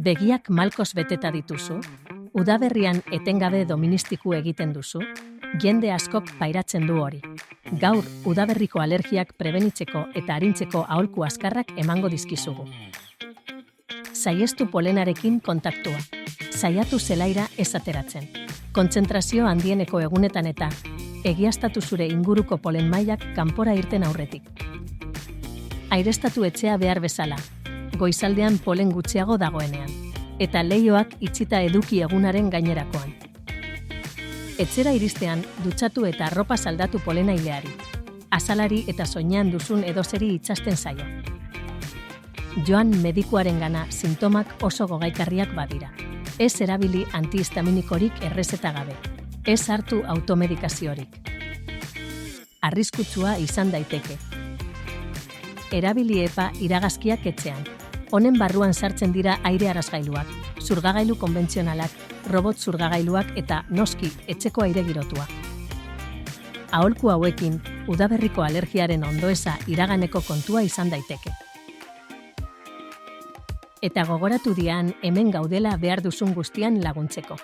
Begiak malkoz beteta dituzu? Udaberrian etengabe doministiku egiten duzu? Jende askok pairatzen du hori. Gaur, udaberriko alergiak prebenitzeko eta arintzeko aholku azkarrak emango dizkizugu. Saihestu polenarekin kontaktua. Saiatu zelaira ez ateratzen. Kontzentrazio handieneko egunetan eta egiaztatu zure inguruko polen mailak kanpora irten aurretik. Aireztatu etxea behar bezala, goizaldean polen gutxiago dagoenean, eta leihoak itxita eduki egunaren gainerakoan. Etxera iristean, dutxatu eta arropa saldatu polena ileari, azalari eta soinean duzun edozeri itxasten zaio. Joan medikuarengana sintomak oso gogaikarriak badira. Ez erabili antihistaminikorik errezeta gabe. Ez hartu automedikaziorik. Arriskutsua izan daiteke. Erabili epa iragazkiak etxean. Honen barruan sartzen dira aire arazgailuak, zurgagailu konbentzionalak, robot zurgagailuak eta noski etxeko aire girotua. Aholku hauekin, udaberriko alergiaren ondoeza iraganeko kontua izan daiteke. Eta gogoratu dian hemen gaudela behar duzun guztian laguntzeko.